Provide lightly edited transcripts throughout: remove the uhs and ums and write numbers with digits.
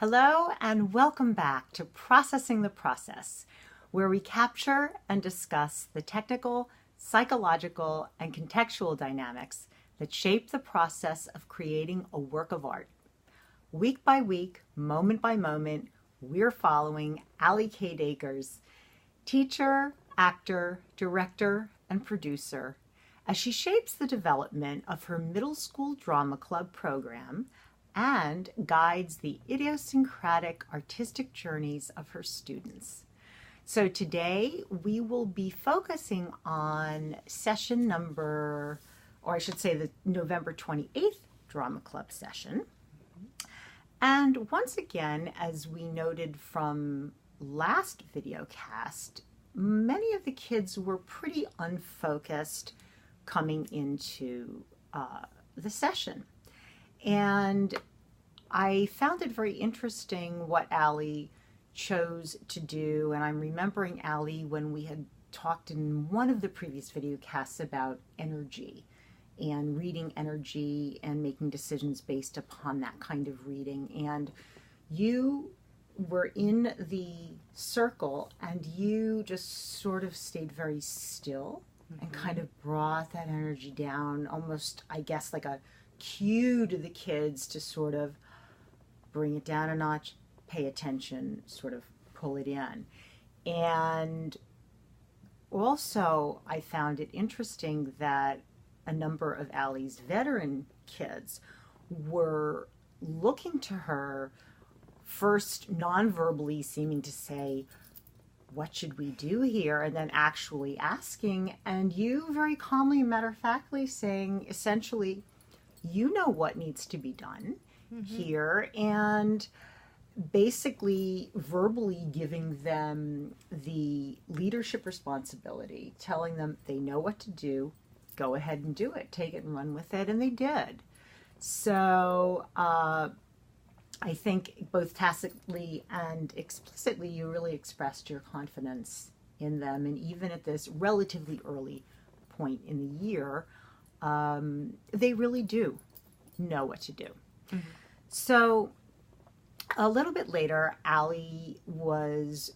Hello and welcome back to Processing the Process, where we capture and discuss the technical, psychological, and contextual dynamics that shape the process of creating a work of art. Week by week, moment by moment, we're following Allie Kate Akers, teacher, actor, director, and producer, as she shapes the development of her middle school drama club program and guides the idiosyncratic artistic journeys of her students. So today we will be focusing on session number, or I should say the November 28th drama club session. And once again, as we noted from last videocast, many of the kids were pretty unfocused coming into the session. And I found it very interesting what Allie chose to do. And I'm remembering Allie when we had talked in one of the previous videocasts about energy and reading energy and making decisions based upon that kind of reading. And you were in the circle and you just sort of stayed very still and kind of brought that energy down, almost, I guess, like a cue to the kids to sort of bring it down a notch, pay attention, sort of pull it in. And also I found it interesting that a number of Allie's veteran kids were looking to her, first non-verbally seeming to say, what should we do here? And then actually asking, and you very calmly, matter-of-factly saying, essentially, you know what needs to be done here, and basically verbally giving them the leadership responsibility, telling them they know what to do, go ahead and do it, take it and run with it, and they did. So I think both tacitly and explicitly you really expressed your confidence in them, and even at this relatively early point in the year, they really do know what to do. So a little bit later, Allie was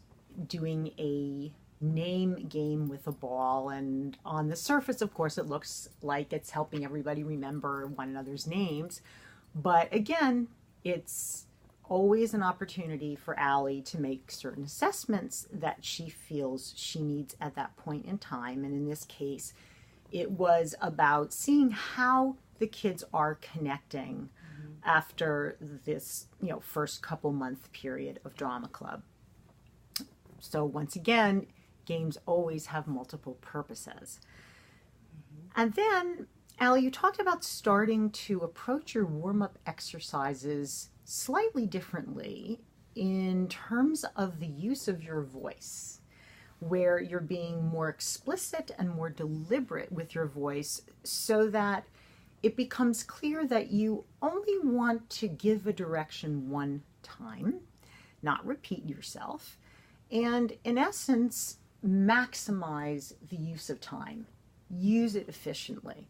doing a name game with a ball, and on the surface, of course, it looks like it's helping everybody remember one another's names. But again, it's always an opportunity for Allie to make certain assessments that she feels she needs at that point in time. And in this case, it was about seeing how the kids are connecting after this, first couple month period of drama club. So once again, games always have multiple purposes. And then, Allie, you talked about starting to approach your warm-up exercises slightly differently in terms of the use of your voice, where you're being more explicit and more deliberate with your voice so that it becomes clear that you only want to give a direction one time, not repeat yourself, and in essence, maximize the use of time. Use it efficiently.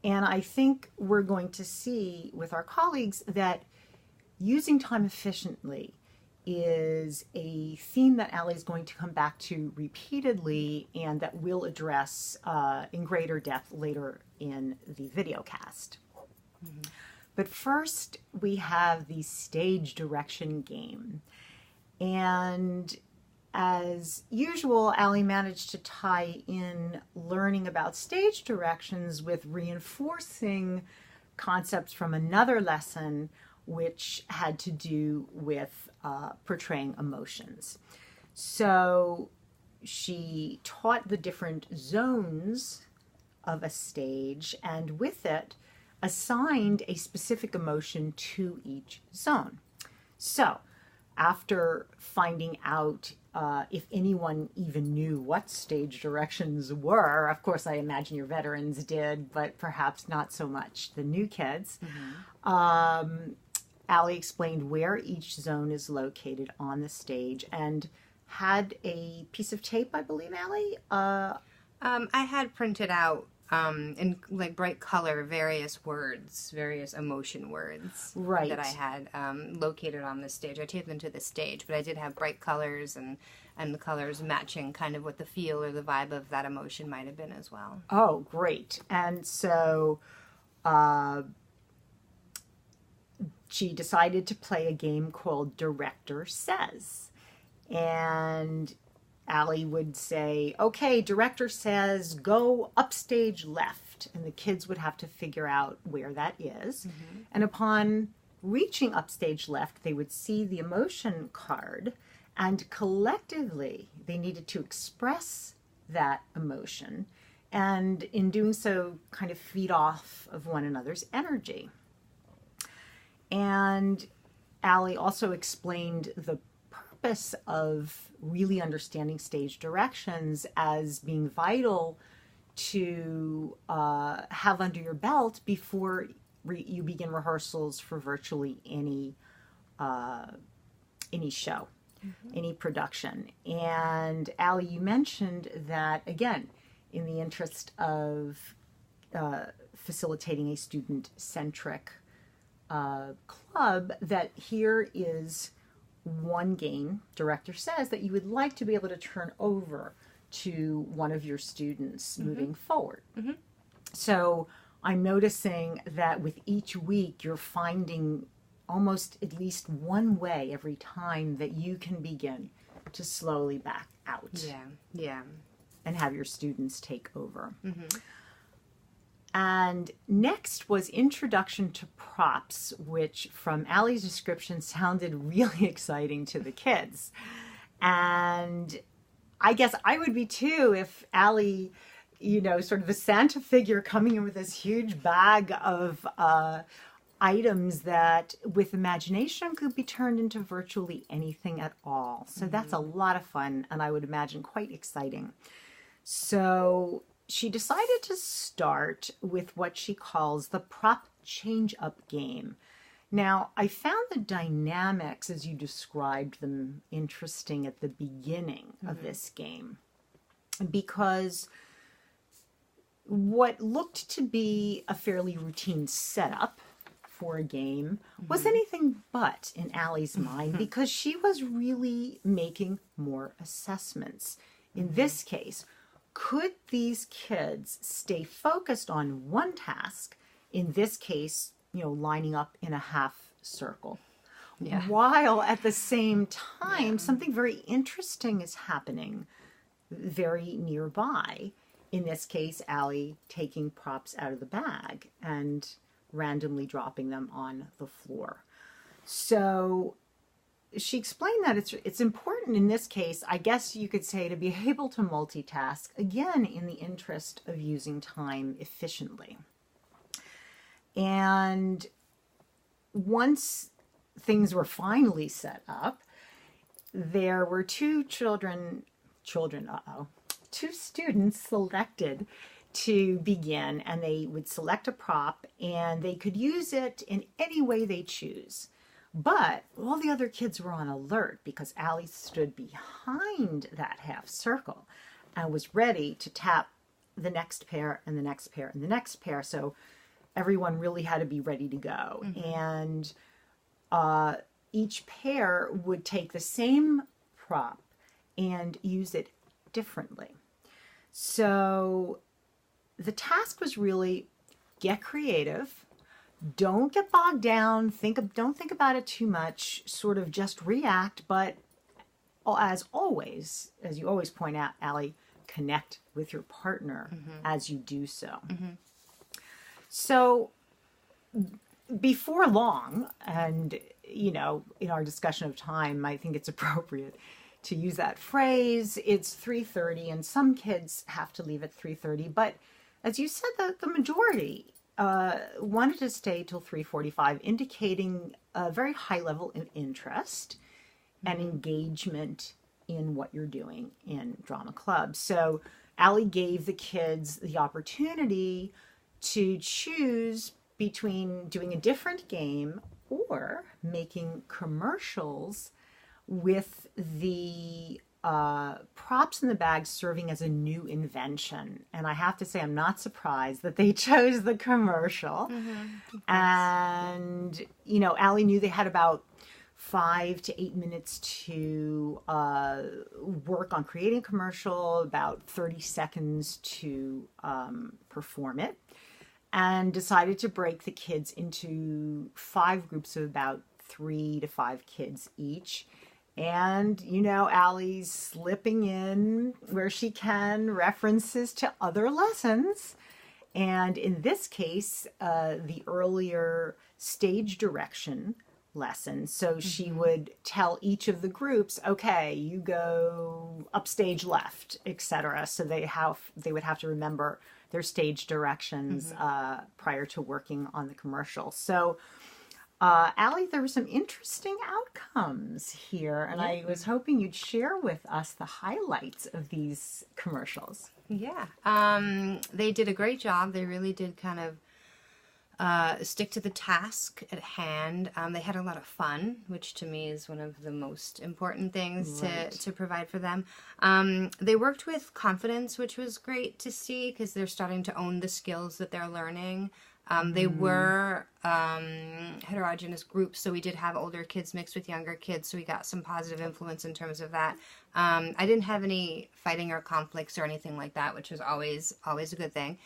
And I think we're going to see with our colleagues that using time efficiently is a theme that Allie is going to come back to repeatedly and that we'll address in greater depth later in the videocast. But first, we have the stage direction game. And as usual, Allie managed to tie in learning about stage directions with reinforcing concepts from another lesson which had to do with portraying emotions. So she taught the different zones of a stage, and with it assigned a specific emotion to each zone. So after finding out if anyone even knew what stage directions were, of course I imagine your veterans did, but perhaps not so much the new kids, Allie explained where each zone is located on the stage and had a piece of tape, I believe, Allie? I had printed out in like bright color, various words, various emotion words Right. that I had located on the stage. I taped them to the stage, but I did have bright colors and the colors matching kind of what the feel or the vibe of that emotion might have been as well. Oh, great. And so she decided to play a game called Director Says. And Allie would say, okay, Director Says, go upstage left. And the kids would have to figure out where that is. Mm-hmm. And upon reaching upstage left, they would see the emotion card. And collectively, they needed to express that emotion. And in doing so, kind of feed off of one another's energy. And Allie also explained the purpose of really understanding stage directions as being vital to have under your belt before you begin rehearsals for virtually any show, any production. And Allie, you mentioned that, again, in the interest of facilitating a student-centric club, that here is one game, Director Says, that you would like to be able to turn over to one of your students moving forward. Mm-hmm. So I'm noticing that with each week, you're finding almost at least one way every time that you can begin to slowly back out. Yeah. And have your students take over. Mm-hmm. And next was Introduction to Props, which from Allie's description sounded really exciting to the kids. And I guess I would be too if Allie, sort of a Santa figure coming in with this huge bag of items that with imagination could be turned into virtually anything at all. So that's a lot of fun, and I would imagine quite exciting. So she decided to start with what she calls the prop change-up game. Now, I found the dynamics, as you described them, interesting at the beginning of this game, because what looked to be a fairly routine setup for a game was anything but in Allie's mind, because she was really making more assessments. In this case, could these kids stay focused on one task, in this case, lining up in a half circle, while at the same time something very interesting is happening very nearby. In this case, Allie taking props out of the bag and randomly dropping them on the floor. So she explained that it's important in this case, I guess you could say, to be able to multitask, again, in the interest of using time efficiently. And once things were finally set up, there were two students selected to begin, and they would select a prop and they could use it in any way they choose. But all the other kids were on alert because Allie stood behind that half circle and was ready to tap the next pair and the next pair and the next pair. So everyone really had to be ready to go. And each pair would take the same prop and use it differently. So the task was really get creative. Don't get bogged down. Don't think about it too much. Sort of just react. But as always, as you always point out, Allie, connect with your partner as you do so. So before long, and in our discussion of time, I think it's appropriate to use that phrase. It's 3:30, and some kids have to leave at 3:30. But as you said, the majority wanted to stay till 3:45, indicating a very high level of interest and engagement in what you're doing in drama club. So Allie gave the kids the opportunity to choose between doing a different game or making commercials with the props in the bag serving as a new invention. And I have to say, I'm not surprised that they chose the commercial. And, Allie knew they had about 5 to 8 minutes to work on creating a commercial, about 30 seconds to perform it, and decided to break the kids into 5 groups of about 3 to 5 kids each. And, Allie's slipping in where she can references to other lessons. And in this case, the earlier stage direction lesson. So she would tell each of the groups, okay, you go upstage left, etc. So they would have to remember their stage directions prior to working on the commercial. So Allie, there were some interesting outcomes here, and I was hoping you'd share with us the highlights of these commercials. Yeah. They did a great job. They really did kind of stick to the task at hand. They had a lot of fun, which to me is one of the most important things to provide for them. They worked with confidence, which was great to see because they're starting to own the skills that they're learning. They were heterogeneous groups, so we did have older kids mixed with younger kids, so we got some positive influence in terms of that. I didn't have any fighting or conflicts or anything like that, which was always a good thing.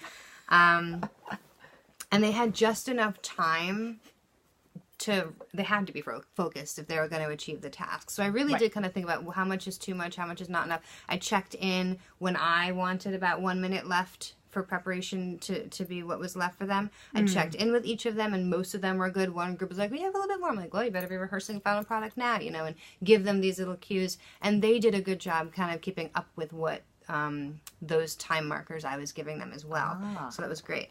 And they had just enough time they had to be focused if they were going to achieve the task. So I really did kind of think about how much is too much, how much is not enough. I checked in when I wanted about 1 minute left for preparation to be what was left for them. I checked in with each of them, and most of them were good. One group was like, we have a little bit more. I'm like, well, you better be rehearsing final product now, and give them these little cues. And they did a good job kind of keeping up with what those time markers I was giving them as well. So that was great.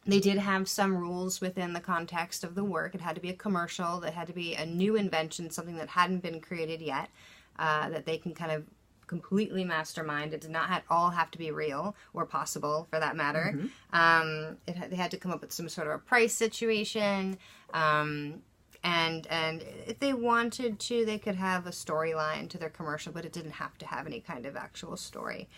They did have some rules within the context of the work. It had to be a commercial. That had to be a new invention, something that hadn't been created yet, that they can kind of completely mastermind. It did not all have to be real or possible, for that matter. They had to come up with some sort of a price situation, and if they wanted to, they could have a storyline to their commercial, but it didn't have to have any kind of actual story.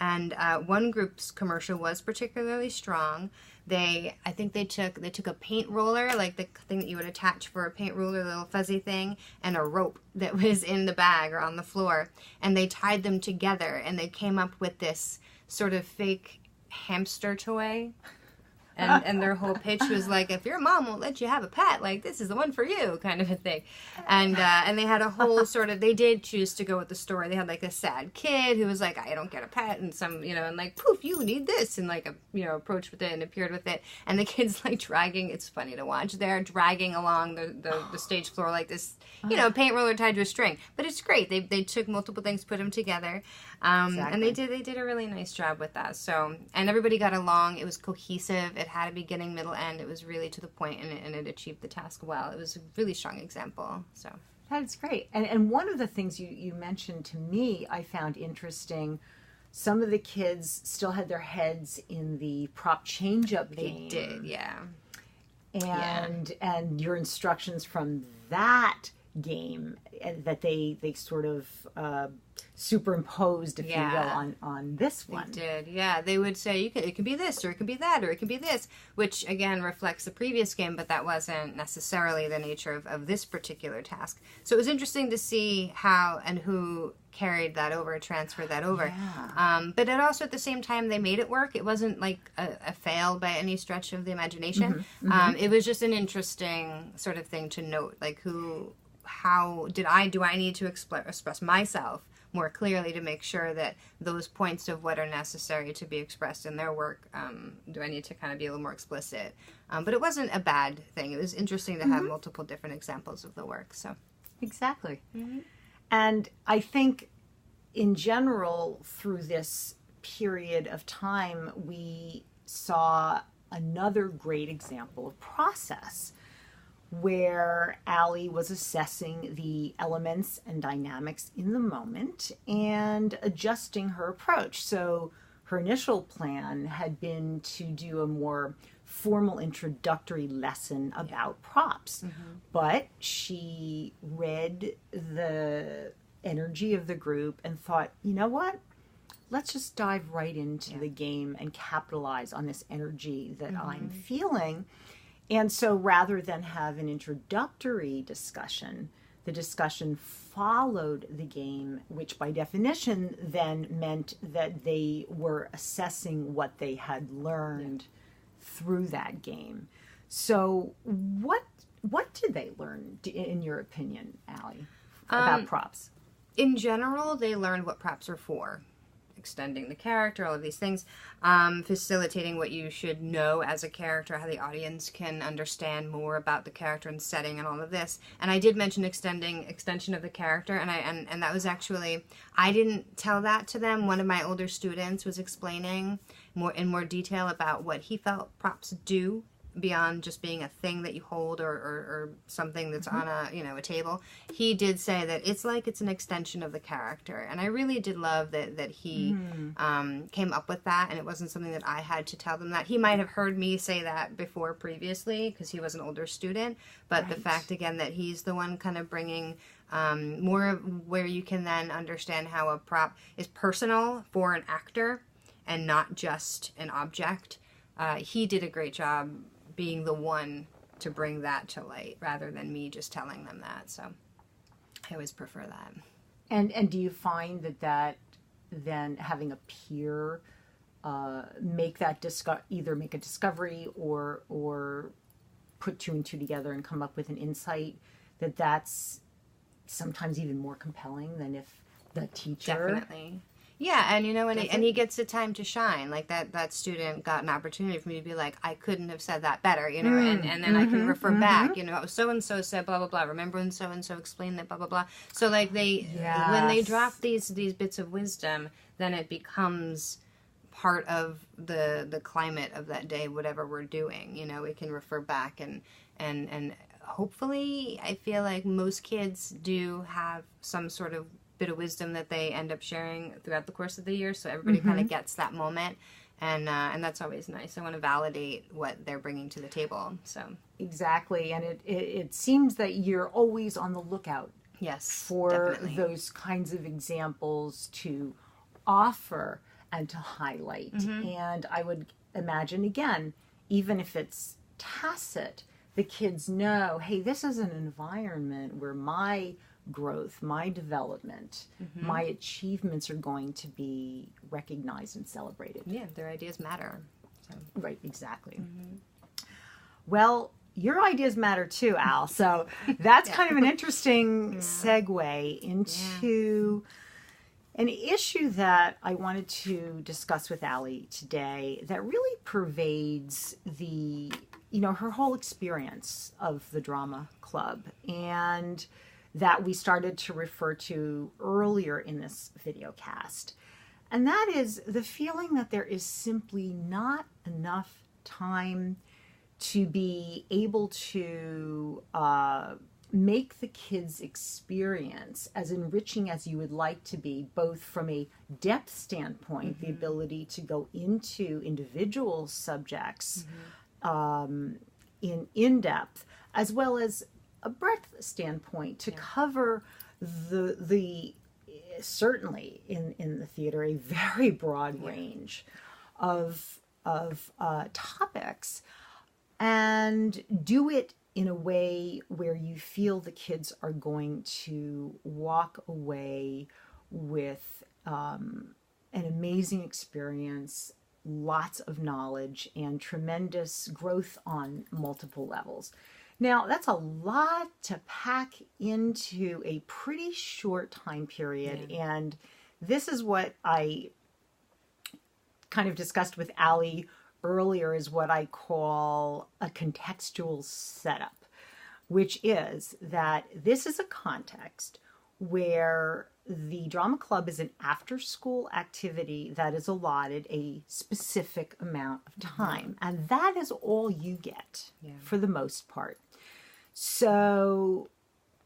And one group's commercial was particularly strong. I think they took a paint roller, like the thing that you would attach for a paint ruler, the little fuzzy thing, and a rope that was in the bag or on the floor, and they tied them together, and they came up with this sort of fake hamster toy. And their whole pitch was like, if your mom won't let you have a pet, like, this is the one for you, kind of a thing. And they had a whole they did choose to go with the story. They had like a sad kid who was like, I don't get a pet, and some, and like, poof, you need this, and like, approached with it and appeared with it. And the kids like dragging, it's funny to watch, they're dragging along the stage floor like this, paint roller tied to a string. But it's great. They took multiple things, put them together. And they did a really nice job with that. So, and everybody got along. It was cohesive. It had a beginning, middle, end. It was really to the point, and it achieved the task well. It was a really strong example. So that's great. And one of the things you mentioned to me, I found interesting. Some of the kids still had their heads in the prop change-up game. They did, yeah. And your instructions from that game that they sort of superimposed, if you will, on this one. They did, yeah. They would say, it can be this, or it can be that, or it can be this, which, again, reflects the previous game, but that wasn't necessarily the nature of this particular task. So it was interesting to see how and who carried that over, transferred that over. Yeah. But it also, at the same time, they made it work. It wasn't like a fail by any stretch of the imagination. It was just an interesting sort of thing to note, like do I need to express myself more clearly to make sure that those points of what are necessary to be expressed in their work, do I need to kind of be a little more explicit? But it wasn't a bad thing. It was interesting to have multiple different examples of the work. So exactly. And I think in general, through this period of time, we saw another great example of process, where Allie was assessing the elements and dynamics in the moment and adjusting her approach. So her initial plan had been to do a more formal introductory lesson about props, but she read the energy of the group and thought, you know what? Let's just dive right into the game and capitalize on this energy that I'm feeling. And so rather than have an introductory discussion, the discussion followed the game, which by definition then meant that they were assessing what they had learned through that game. So what did they learn, in your opinion, Allie, about props? In general, they learned what props are for. Extending the character, all of these things, facilitating what you should know as a character, how the audience can understand more about the character and setting and all of this. And I did mention extension of the character, and that was actually, I didn't tell that to them. One of my older students was explaining in more detail about what he felt props do beyond just being a thing that you hold or something that's on a table. He did say that it's an extension of the character, and I really did love that he came up with that, and it wasn't something that I had to tell them that. He might have heard me say that before previously because he was an older student, but the fact again that he's the one kind of bringing more of where you can then understand how a prop is personal for an actor and not just an object. He did a great job being the one to bring that to light rather than me just telling them that. So I always prefer that. And do you find that then having a peer make that either make a discovery or put two and two together and come up with an insight that's sometimes even more compelling than if the teacher... Definitely. Yeah, and and he gets the time to shine. Like that student got an opportunity for me to be like, I couldn't have said that better, and then I can refer back, so-and-so said blah, blah, blah. Remember when so-and-so explained that, blah, blah, blah. So like when they drop these bits of wisdom, then it becomes part of the climate of that day, whatever we're doing. We can refer back and hopefully I feel like most kids do have some sort of bit of wisdom that they end up sharing throughout the course of the year, so everybody kind of gets that moment, and that's always nice. I want to validate what they're bringing to the table. So exactly, and it seems that you're always on the lookout, for definitely. those kinds of examples to offer and to highlight. And I would imagine, again, even if it's tacit, the kids know, hey, this is an environment where my growth, my development, my achievements are going to be recognized and celebrated. Yeah, their ideas matter. So. Right, exactly. Well, your ideas matter too, Al. So that's kind of an interesting segue into an issue that I wanted to discuss with Allie today that really pervades her whole experience of the drama club, and that we started to refer to earlier in this videocast. And that is the feeling that there is simply not enough time to be able to make the kids' experience as enriching as you would like to be, both from a depth standpoint, the ability to go into individual subjects in depth, as well as a breadth standpoint to cover the certainly in the theater a very broad range of topics, and do it in a way where you feel the kids are going to walk away with an amazing experience, lots of knowledge, and tremendous growth on multiple levels. Now, that's a lot to pack into a pretty short time period, and this is what I kind of discussed with Allie earlier, is what I call a contextual setup, which is that this is a context where the drama club is an after-school activity that is allotted a specific amount of time, and that is all you get for the most part. So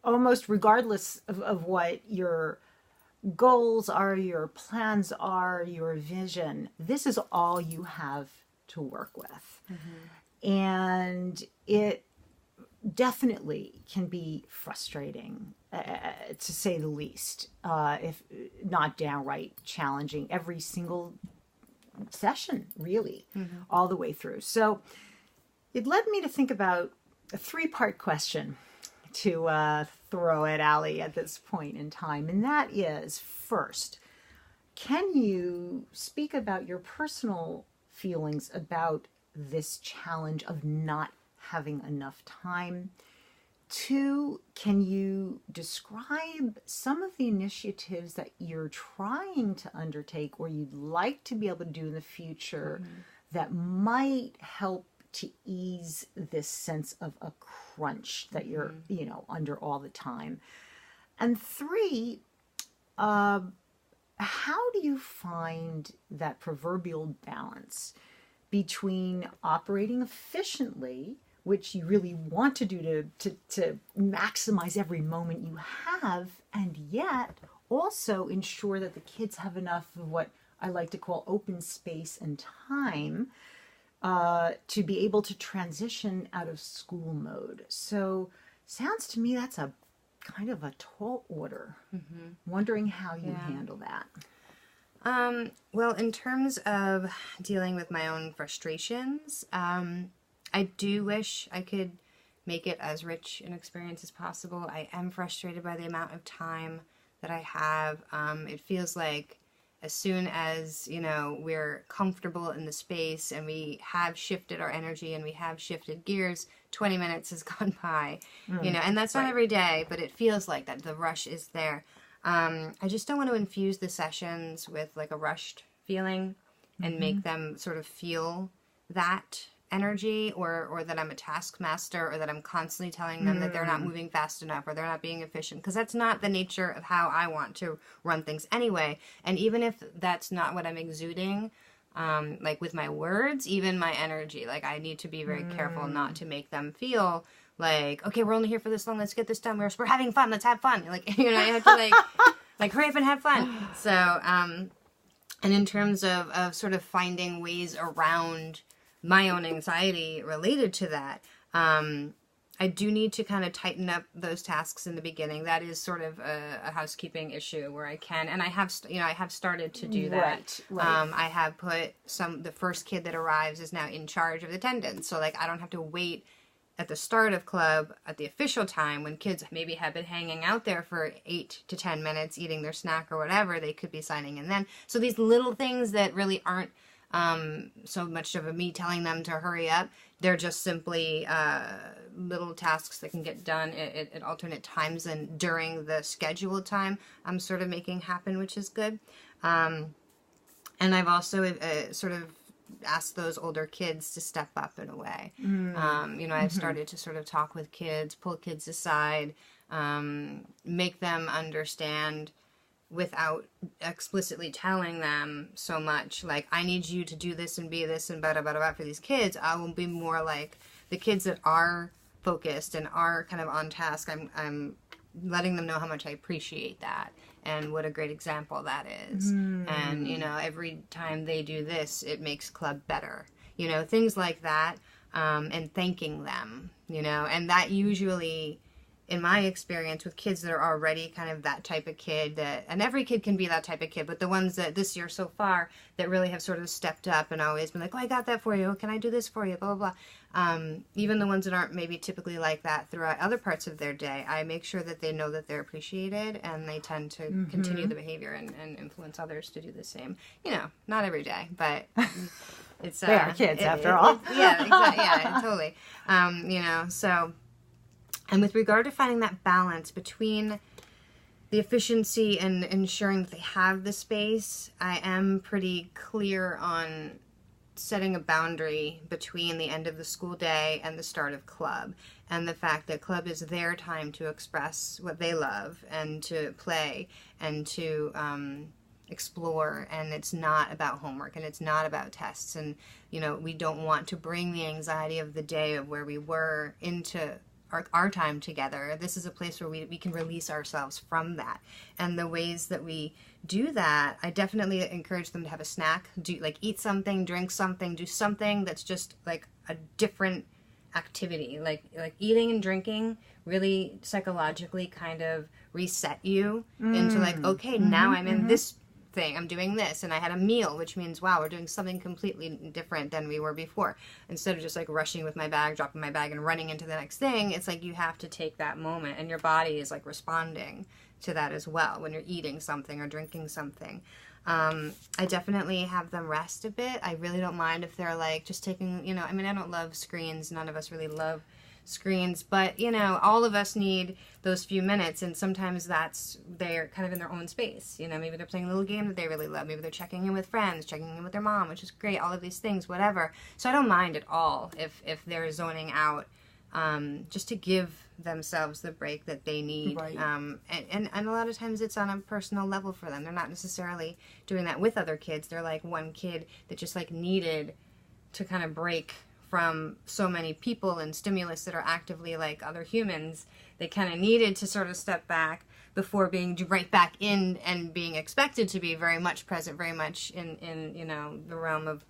almost regardless of what your goals are, your plans are, your vision, this is all you have to work with. And it definitely can be frustrating, to say the least, if not downright challenging every single session, really, all the way through. So it led me to think about a 3-part question to throw at Allie at this point in time. And that is, first, can you speak about your personal feelings about this challenge of not having enough time? 2, can you describe some of the initiatives that you're trying to undertake or you'd like to be able to do in the future that might help to ease this sense of a crunch that you're, under all the time? And 3, how do you find that proverbial balance between operating efficiently, which you really want to do to maximize every moment you have, and yet also ensure that the kids have enough of what I like to call open space and time to be able to transition out of school mode? So sounds to me that's a kind of a tall order. Wondering how you handle that. Well, in terms of dealing with my own frustrations, I do wish I could make it as rich an experience as possible. I am frustrated by the amount of time that I have. It feels like as soon as, we're comfortable in the space and we have shifted our energy and we have shifted gears, 20 minutes has gone by, and that's not every day, but it feels like that. The rush is there. I just don't want to infuse the sessions with like a rushed feeling and make them sort of feel that energy or that I'm a taskmaster or that I'm constantly telling them that they're not moving fast enough or they're not being efficient, because that's not the nature of how I want to run things anyway. And even if that's not what I'm exuding, like with my words, even my energy, like I need to be very careful not to make them feel like, okay, we're only here for this long, let's get this done, we're having fun, let's have fun. Like, you have to like hurry up and have fun. So, and in terms of sort of finding ways around my own anxiety related to that, I do need to kind of tighten up those tasks in the beginning. That is sort of a housekeeping issue where I can, and I have started to do that. Right. I have put the first kid that arrives is now in charge of attendance. So like, I don't have to wait at the start of club at the official time when kids maybe have been hanging out there for 8 to 10 minutes eating their snack or whatever. They could be signing in then. So these little things that really aren't so much of me telling them to hurry up, they're just simply little tasks that can get done at alternate times and during the scheduled time I'm sort of making happen, which is good. And I've also sort of asked those older kids to step up in a way. I've started to sort of talk with kids, pull kids aside, make them understand without explicitly telling them so much, like, I need you to do this and be this and blah, blah, blah, for these kids. I will be more like the kids that are focused and are kind of on task. I'm letting them know how much I appreciate that and what a great example that is. And, every time they do this, it makes club better. Things like that, and thanking them, and that usually, in my experience with kids that are already kind of that type of kid, and every kid can be that type of kid, but the ones that this year so far that really have sort of stepped up and always been like, oh, I got that for you. Can I do this for you? Blah, blah, blah. Even the ones that aren't maybe typically like that throughout other parts of their day, I make sure that they know that they're appreciated and they tend to continue the behavior and influence others to do the same. Not every day, but it's... they are kids after all. Yeah, exactly. Yeah, totally. So... And with regard to finding that balance between the efficiency and ensuring that they have the space, I am pretty clear on setting a boundary between the end of the school day and the start of club, and the fact that club is their time to express what they love and to play and to explore, and it's not about homework and it's not about tests, and we don't want to bring the anxiety of the day of where we were into our time together. This is a place where we can release ourselves from that. And the ways that we do that, I definitely encourage them to have a snack, eat something, drink something, do something that's just like a different activity. Like eating and drinking really psychologically kind of reset you into like, okay, now I'm in this thing, I'm doing this, and I had a meal, which means, wow, we're doing something completely different than we were before. Instead of just like rushing with my bag, dropping my bag, and running into the next thing, it's like you have to take that moment, and your body is like responding to that as well when you're eating something or drinking something. I definitely have them rest a bit. I really don't mind if they're like just taking, you know, I mean, I don't love screens. None of us really love screens, but you know, all of us need those few minutes, and sometimes they're kind of in their own space. You know, maybe they're playing a little game that they really love. Maybe they're checking in with friends, checking in with their mom, which is great. All of these things, whatever. So I don't mind at all if they're zoning out, just to give themselves the break that they need. Right. And a lot of times it's on a personal level for them. They're not necessarily doing that with other kids. They're like one kid that just like needed to kind of break from so many people and stimulus that are actively like other humans. They kind of needed to sort of step back before being right back in and being expected to be very much present, very much in you know, the realm of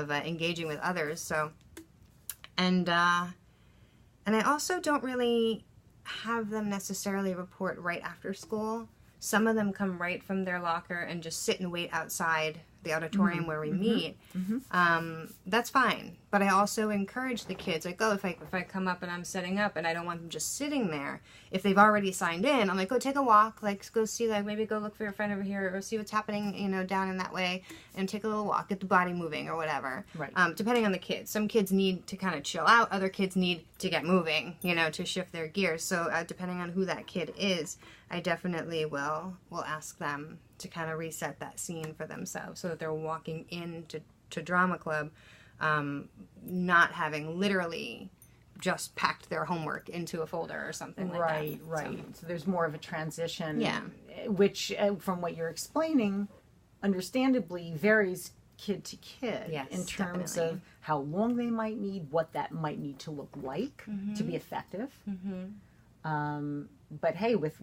engaging with others. So, and I also don't really have them necessarily report right after school. Some of them come right from their locker and just sit and wait outside the auditorium where we meet. That's fine. But I also encourage the kids, like, oh, if I come up and I'm setting up and I don't want them just sitting there, if they've already signed in, I'm like, go take a walk, like go see, like maybe go look for your friend over here or see what's happening, you know, down in that way, and take a little walk, get the body moving or whatever. Right. Depending on the kids. Some kids need to kind of chill out. Other kids need to get moving, you know, to shift their gears. So depending on who that kid is, I definitely will ask them to kind of reset that scene for themselves so that they're walking into drama club, not having literally just packed their homework into a folder or something like that. Right. So there's more of a transition, Yeah. which from what you're explaining, understandably varies kid to kid, Yes, in terms definitely. of how long they might need, what that might need to look like to be effective. But hey, with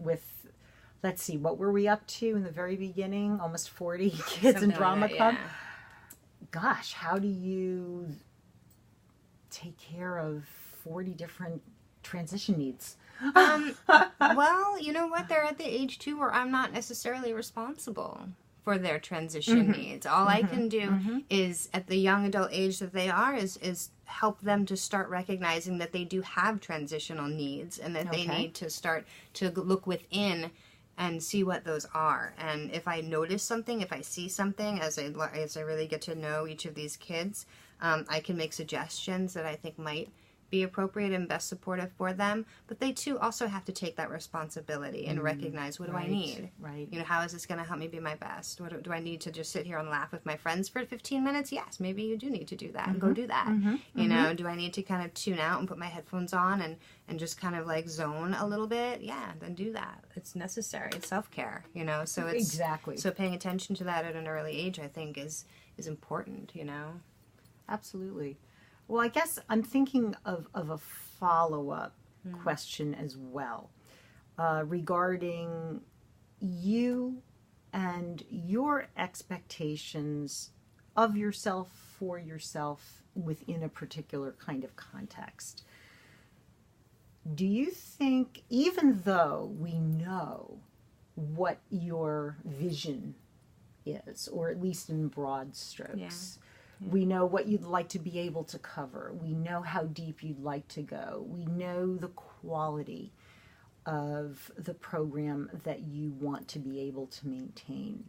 let's see, what were we up to in the very beginning? Almost 40 kids Something in drama like that, club. yeah. Gosh, how do you take care of 40 different transition needs? Well, you know what? They're at the age too where I'm not necessarily responsible for their transition needs. All I can do is, at the young adult age that they are, is help them to start recognizing that they do have transitional needs, and that they need to start to look within and see what those are. And if I notice something, if I see something, as I really get to know each of these kids, I can make suggestions that I think might be appropriate and best supportive for them. But they too also have to take that responsibility and recognize, what do I need? Right. You know, how is this going to help me be my best? What do I need to just sit here and laugh with my friends for 15 minutes? Yes, maybe you do need to do that. Go do that. You know, do I need to kind of tune out and put my headphones on and just kind of like zone a little bit? Yeah, then do that. It's necessary. It's self-care, you know? So it's Exactly. So paying attention to that at an early age, I think, is important, you know? Absolutely. Well, I guess I'm thinking of a follow-up question as well, regarding you and your expectations of yourself, for yourself, within a particular kind of context. Do you think, even though we know what your vision is, or at least in broad strokes, we know what you'd like to be able to cover. We know how deep you'd like to go. We know the quality of the program that you want to be able to maintain.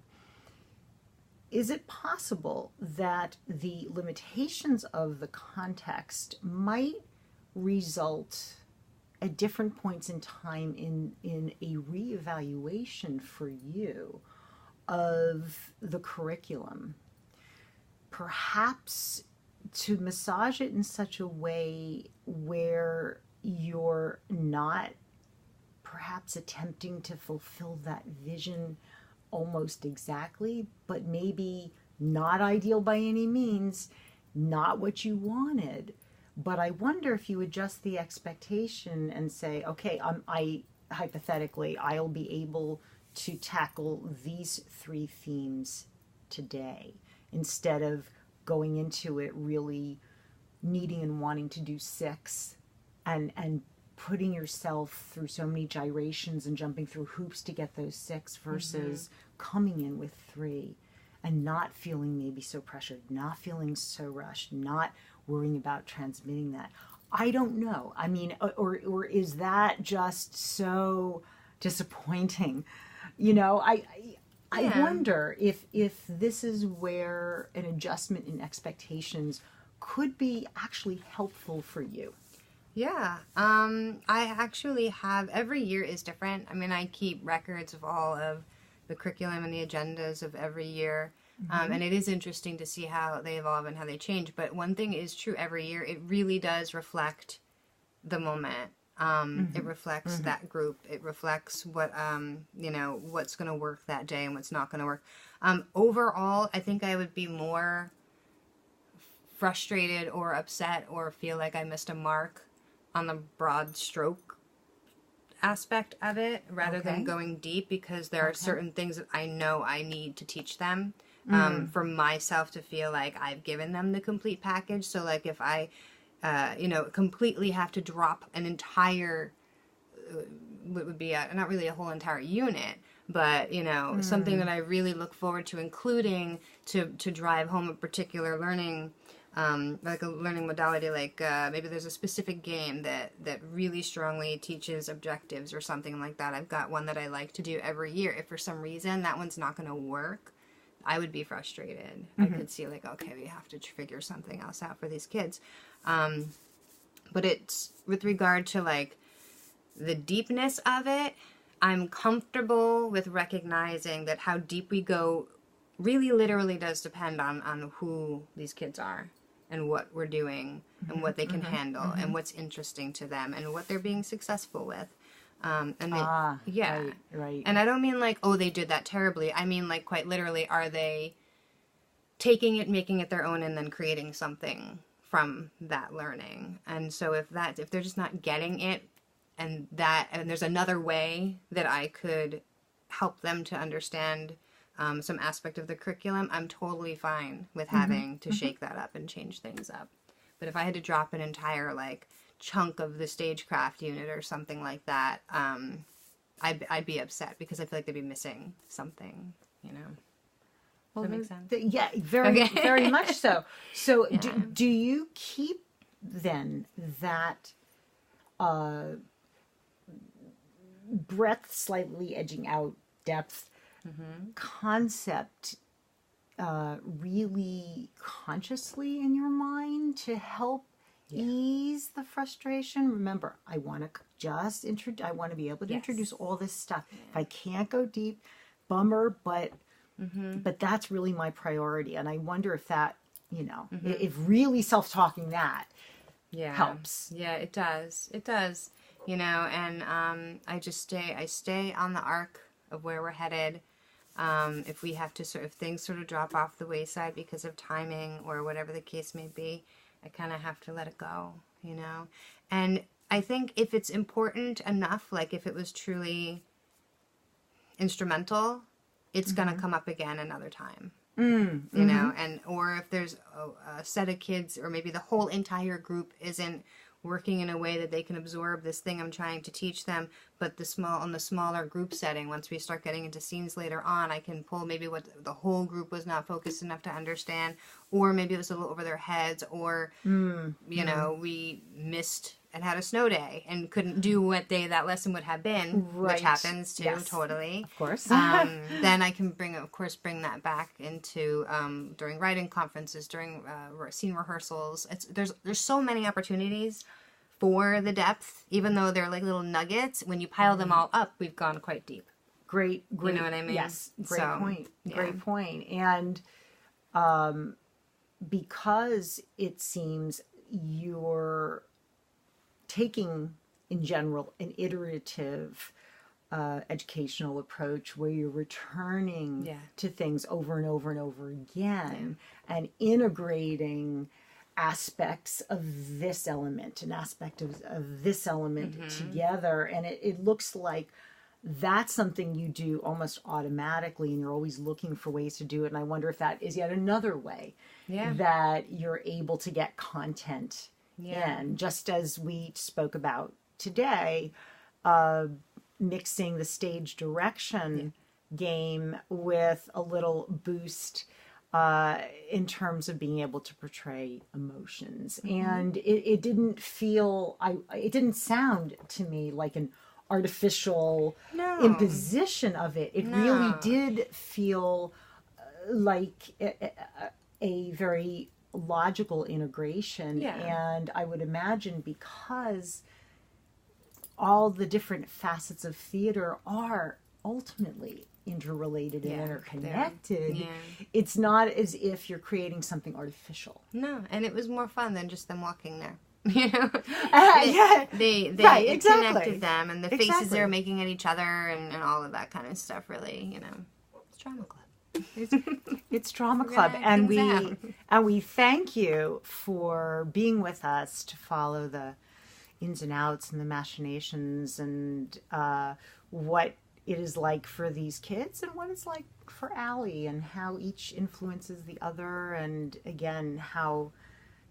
Is it possible that the limitations of the context might result at different points in time in a reevaluation for you of the curriculum? Perhaps to massage it in such a way where you're not perhaps attempting to fulfill that vision almost exactly, but maybe not ideal by any means, not what you wanted. But I wonder if you adjust the expectation and say, okay, hypothetically, I'll be able to tackle these 3 themes today, instead of going into it really needing and wanting to do 6 and putting yourself through so many gyrations and jumping through hoops to get those 6 versus coming in with 3 and not feeling maybe so pressured, not feeling so rushed, not worrying about transmitting that. I don't know. I mean, or is that just so disappointing? You know, I wonder if this is where an adjustment in expectations could be actually helpful for you. Yeah. I actually have, every year is different. I mean, I keep records of all of the curriculum and the agendas of every year. And it is interesting to see how they evolve and how they change. But one thing is true every year, it really does reflect the moment. It reflects that group. It reflects what, you know, what's going to work that day and what's not going to work. Overall, I think I would be more frustrated or upset or feel like I missed a mark on the broad stroke aspect of it rather than going deep, because there are certain things that I know I need to teach them for myself to feel like I've given them the complete package. So like if I, you know, completely have to drop an entire, what would be not really a whole entire unit, but, you know, something that I really look forward to including to drive home a particular learning, like a learning modality, like maybe there's a specific game that really strongly teaches objectives or something like that. I've got one that I like to do every year. If for some reason that one's not going to work, I would be frustrated. I could see like, okay, we have to figure something else out for these kids. But it's with regard to like the deepness of it, I'm comfortable with recognizing that how deep we go really literally does depend on who these kids are and what we're doing and what they can handle and what's interesting to them and what they're being successful with. Right. And I don't mean like, oh, they did that terribly. I mean like quite literally, are they taking it, making it their own, and then creating something from that learning? And so if they're just not getting it, and there's another way that I could help them to understand some aspect of the curriculum, I'm totally fine with having to shake that up and change things up. But if I had to drop an entire like chunk of the stagecraft unit or something like that, I'd be upset because I feel like they'd be missing something, you know. Does that make sense? Yeah, very much so. So do you keep then that breadth slightly edging out depth concept really consciously in your mind to help ease the frustration? Remember, I want to I want to be able to introduce all this stuff. If I can't go deep, bummer, but that's really my priority. And I wonder if that, you know, if really self-talking that helps. Yeah, it does. It does. You know, and I stay on the arc of where we're headed. If we have to if things sort of drop off the wayside because of timing or whatever the case may be, I kind of have to let it go, you know. And I think if it's important enough, like if it was truly instrumental, it's going to come up again another time. You know, and or if there's a set of kids or maybe the whole entire group isn't working in a way that they can absorb this thing I'm trying to teach them, but the smaller group setting, once we start getting into scenes later on, I can pull maybe what the whole group was not focused enough to understand, or maybe it was a little over their heads, or you know, we missed and had a snow day and couldn't do what that lesson would have been, which happens too, totally. Of course. Then I can bring that back into during writing conferences, during scene rehearsals. There's so many opportunities for the depth, even though they're like little nuggets. When you pile them all up, we've gone quite deep. Great. You know what I mean? Yes. Great point. And because it seems you're taking, in general, an iterative educational approach where you're returning to things over and over and over again and integrating aspects of this element, an aspect of this element together. And it looks like that's something you do almost automatically, and you're always looking for ways to do it. And I wonder if that is yet another way that you're able to get content in, just as we spoke about today, mixing the stage direction game with a little boost in terms of being able to portray emotions. And it didn't it didn't sound to me like an artificial imposition of it. It really did feel like a very logical integration. And I would imagine, because all the different facets of theater are ultimately interrelated and interconnected, it's not as if you're creating something artificial. No, and it was more fun than just them walking there. You know, they connected them, and the faces they were making at each other, and all of that kind of stuff. Really, you know, it's drama club. It's drama club, and we thank you for being with us to follow the ins and outs and the machinations and what it is like for these kids and what it's like for Allie, and how each influences the other, and again how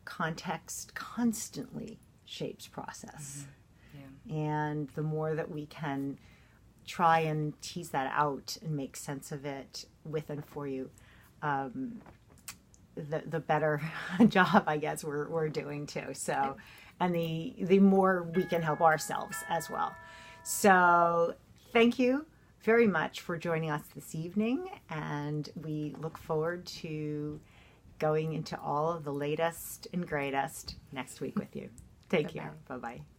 context constantly shapes process. And the more that we can try and tease that out and make sense of it with and for you, the better job, I guess, we're doing too. So, and the more we can help ourselves as well. So thank you very much for joining us this evening, and we look forward to going into all of the latest and greatest next week with you. Take care. Bye-bye.